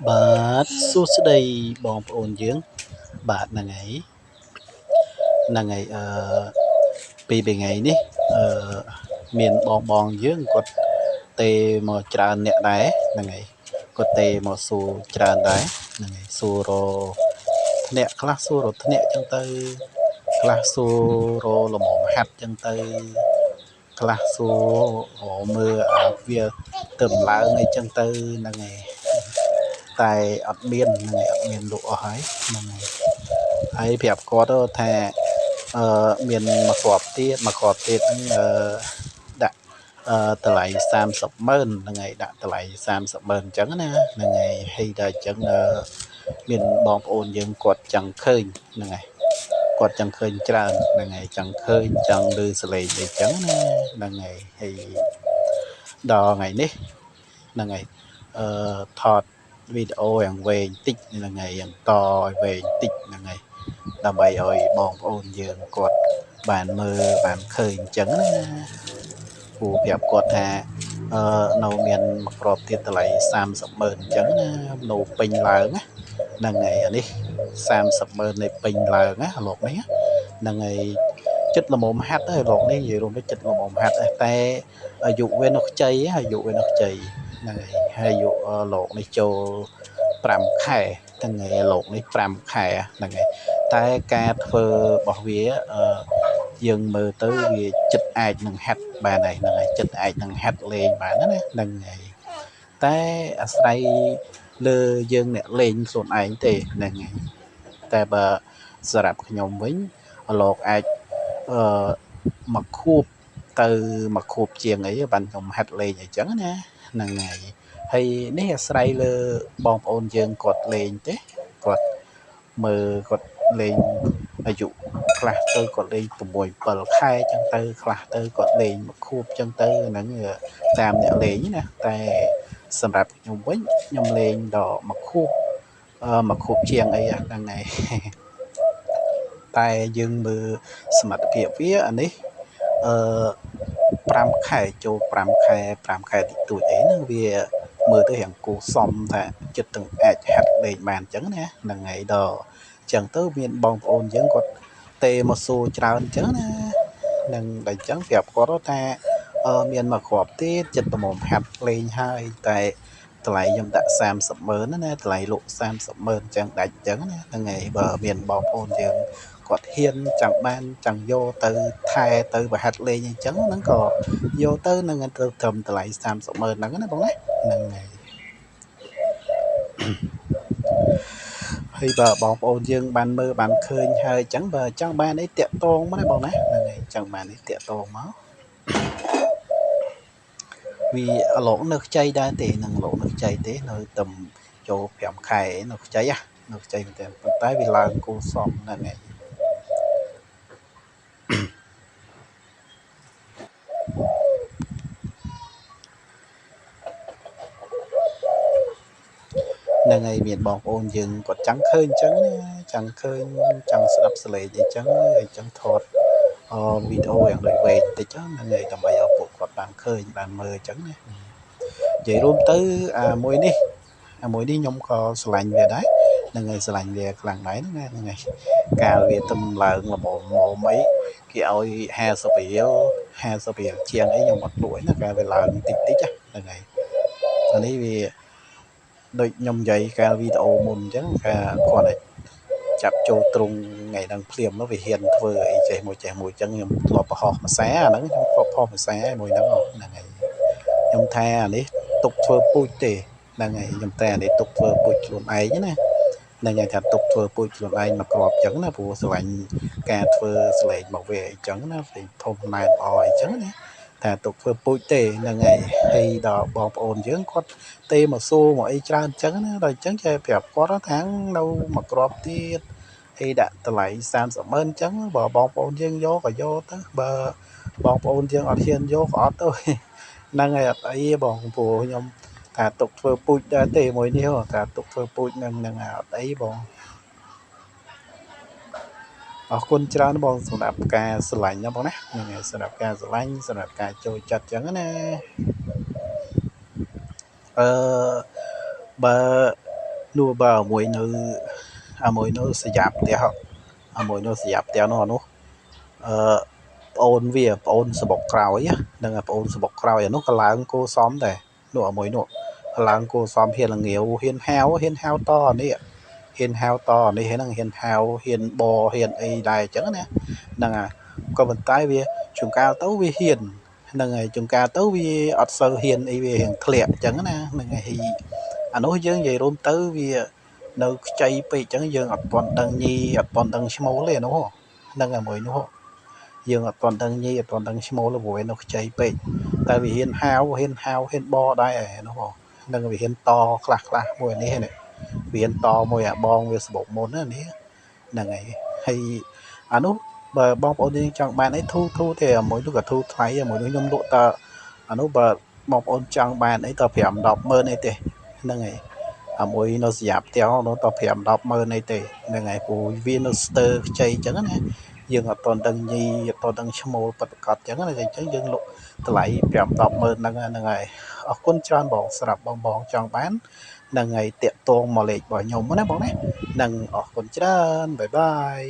បាទសួស្តីបងប្អូនយើងបាទហ្នឹងហើយពីថ្ងៃនេះអឺមានបងយើងគាត់ទេមកច្រើនអ្នកដែរហ្នឹងហើយគាត់ទេមកសួរច្រើនដែរហ្នឹងហើយសួររធ្នាក់ខ្លះសួររធ្នាក់ចឹងទៅខ្លះសួររលមហាត់ចឹងទៅខ្លះសួរមើលវាទៅឡើងអីចឹងទៅហ្នឹងហើយតែអត់មានហ្នឹងហើយអត់មានលក់អស់ហើយហ្នឹងហើយប្រាប់គាត់ថាមានមកគ្រាប់ទៀតហ្នឹងដាក់តម្លៃ300000ហ្នឹងហើយដាក់តម្លៃ300000អញ្ចឹងណាហ្នឹងហើយតែអញ្ចឹងមានបងប្អូនយើងគាត់ចង់ឃើញហ្នឹងហើយគាត់ចង់ឃើញច្រើនហ្នឹងហើយចង់ឃើញចង់ឮសលេងអីចឹងណាហ្នឹងហើយដល់ថ្ងៃនេះហ្នឹងហើយថតវីដេអូយ៉ាងវែងតិចហ្នឹងហើយយ៉ាងតឲ្យវែងតិចហ្នឹងហើយដើម្បីឲ្យបងប្អូនយើងគាត់បានមើលបានឃើញអញ្ចឹងណាគូប្រាប់គាត់ថានៅមានមកក្របទៀតតម្លៃ300000អញ្ចឹងណានៅពេញឡើងណាហ្នឹងហើយអានេះ300000នៃពេញឡើងណាលោកនេះហ្នឹងហើយចិត្តល្មមហាត់ហើយលោកនេះនិយាយរួមទៅចិត្តល្មមហាត់តែអាយុវានៅខ្ចីអាយុវានៅខ្ចីហ្នឹងហើយអាយុលោកនេះចូល5ខែហ្នឹងហើយលោកនេះ5ខែហ្នឹងហើយតែការធ្វើរបស់វាយើងមើលទៅវាចិត្តអាចនឹងហាត់បានហើយហ្នឹងហើយចិត្តអាចនឹងហាត់លេងបានណាហ្នឹងហើយតែអាស្រ័យលើយើងអ្នកលេងខ្លួនឯងទេហ្នឹងហើយតែបើសម្រាប់ខ្ញុំវិញលោកអាចអឺមកខួបទៅមកខួបជាងអីបានខ្ញុំហាត់លេងអីចឹងណាហ្នឹងហើយនេះអាស្រ័យលើបងប្អូនយើងគាត់លេងទេគាត់មើលគាត់លេងអាយុខ្លះទៅគាត់លេង6 7ខែចឹងទៅខ្លះទៅគាត់លេងមកខួបចឹងទៅហ្នឹងតាមអ្នកលេងណាតែសម្រាប់ខ្ញុំវិញខ្ញុំលេងដល់មកខួបជាងអីហ្នឹងហើយតែយើងមើលសមត្ថភាពវាអានេះអឺ5ខែចូល5ខែតិចតួចអីហ្នឹងវាមើលទៅរៀងគូសំថាចិត្តទាំងអាចហាត់លេងបានអញ្ចឹងណាហ្នឹងហើយដល់អញ្ចឹងទៅមានបងប្អូនយើងគាត់ទេមកសួរច្រើនអញ្ចឹងណានឹងតែអញ្ចឹងប្រាប់គាត់ថាមានមកគ្រាប់ទៀតចិត្តប្រមុំហាត់លេងហើយតែតម្លៃខ្ញុំដាក់300000ណាតម្លៃលក់300000អញ្ចឹងដាច់អញ្ចឹងណាហ្នឹងហើយបើមានបងប្អូនយើងគាត់ហ៊ានចង់បានចង់យកទៅថែទៅប្រហាត់លេងអញ្ចឹងហ្នឹងក៏យកទៅនឹងទៅត្រឹមតម្លៃ300000ហ្នឹងណាបងណាហ្នឹងហើយបើបងប្អូនយើងបានមើលបានឃើញហើយអញ្ចឹងបើចង់បានអីតាក់តងមកណាបងណាហ្នឹងហើយចង់បានអីតាក់តងមកវាលោកនៅខ្ចីដែរទេនឹងលោកនៅខ្ចីទេនៅទំចូល5ខែនៅខ្ចីនៅខ្ចីមែនតើប៉ុន្តែវាឡើងគូសំហ្នឹងហើយហ្នឹងហើយមានបងប្អូនយើងគាត់ចង់ឃើញអញ្ចឹងណាចង់ឃើញចង់ស្ដាប់សលេងអីចឹងថតវីដេអូយ៉ាងដូចវែងតិចហ្នឹងហើយដើម្បីឲ្យពួកគាត់បានឃើញបានមើលអញ្ចឹងណានិយាយរួមទៅមួយនេះខ្ញុំក៏ស្រឡាញ់វាដែរហ្នឹងហើយស្រឡាញ់វាខ្លាំងដែរហ្នឹងហើយកាលវាទំឡើងល្មមអីគេឲ្យ50 រៀលជាងអីខ្ញុំអត់លក់ណាកាលវាឡើងតិចហ្នឹងហើយអានេះវាដូចខ្ញុំនិយាយកាលវីដេអូមុនអញ្ចឹងគាត់ឲ្យចាប់ចូលទ្រង់ថ្ងៃហ្នឹងភ្លាមវាហ៊ានធ្វើអីចេះមួយអញ្ចឹងខ្ញុំធ្លាប់ប្រហោះភាសាអាហ្នឹងខ្ញុំធ្លាប់ផុសភាសាមួយហ្នឹងហ្នឹងហើយខ្ញុំថាអានេះទុកធ្វើពូជទេហ្នឹងហើយខ្ញុំតែអានេះទុកធ្វើពូជខ្លួនឯងណាហ្នឹងហើយថាទុកធ្វើពូជខ្លួនឯងមកក្របអញ្ចឹងណាព្រោះស្រឡាញ់ការធ្វើសលេងមកវាអញ្ចឹងណាផ្សេងធំណែនល្អអញ្ចឹងណាថាទុកធ្វើពូជទេហ្នឹងហើយដល់បងប្អូនយើងគាត់ទេមកសួរមកអីច្រើនអញ្ចឹងណាដល់អញ្ចឹងចេះប្រាប់គាត់ថានៅមកក្របទៀតហើយដាក់តម្លៃ300000អញ្ចឹងបើបងប្អូនយើងយកក៏យកទៅបើបងប្អូនយើងអត់ហ៊ានយកក៏អត់ទៅហ្នឹងហើយអត់អីទេបងព្រោះខ្ញុំថាទុកធ្វើពូជដែរទេមួយនេះថាទុកធ្វើពូជនឹងអត់អីបងអរគុណច្រើនបងសម្រាប់ការស្រឡាញ់ណាបងណាហ្នឹងហើយសម្រាប់ការស្រឡាញ់សម្រាប់ការចូលចិត្តអញ្ចឹងណាអឺបើ នោះបើមួយនៅមួយនៅសយ៉ាប់ផ្ទះមួយនៅសយ៉ាប់ផ្ទះនោះអឺប្អូនវាប្អូនសបុកក្រោយហ្នឹងប្អូនសបុកក្រោយអានោះក៏ឡើងគួសមដែរនោះមួយនោះឡើងគួសមហ៊ានលងាវហ៊ានហៅតនេះហ៊ានហៅតនេះហ្នឹងហ៊ានហៅហ៊ានបហ៊ានអីដែរអញ្ចឹងណាហ្នឹងហើយក៏ប៉ុន្តែវាជួនកាលទៅវាហ៊ានហ្នឹងហើយជួនកាលទៅវាអត់សូវហ៊ានអីវារៀងធ្លាក់អញ្ចឹងណាហ្នឹងហើយអានោះយើងនិយាយរួមទៅវានៅខ្ចីពេកអញ្ចឹងយើងអត់ទាន់ដឹងញីអត់ទាន់ដឹងឈ្មោលទេអានោះហ្នឹងហើយមួយនោះយើងអត់ទាន់ដឹងញីអត់ទាន់ដឹងឈ្មោលព្រោះវានៅខ្ចីពេកតែវាហ៊ានហៅហ៊ានបដែរនោះហ្នឹងវាហ៊ានតខ្លះមួយនេះនេះវាហ៊ានតមួយអាបងវាសបុកមុនណានេះហ្នឹងហើយអានោះបើបងប្អូនយើងចង់បានអីធូទេមួយនោះក៏ធូថ្លៃមួយនោះខ្ញុំលក់តអានោះបើបងប្អូនចង់បានអីត5 10ម៉ឺនអីទេហ្នឹងហើយមួយនៅសយ៉ាប់ផ្ទះនោះត5 10ម៉ឺនអីទេហ្នឹងហើយព្រោះវានៅស្ទើខ្ចីអញ្ចឹងណាយើងអត់ទាន់ដឹងញីអត់ទាន់ដឹងឈ្មោលប៉ិតប្រកបអញ្ចឹងណាអញ្ចឹងយើងលក់តម្លៃ5 10ម៉ឺនហ្នឹងហើយអរគុណច្រើនបងសម្រាប់បងចង់បានហ្នឹងហើយតាក់ទងមកលេខរបស់ខ្ញុំណាបងណាហ្នឹងអរគុណច្រើនបាយបាយ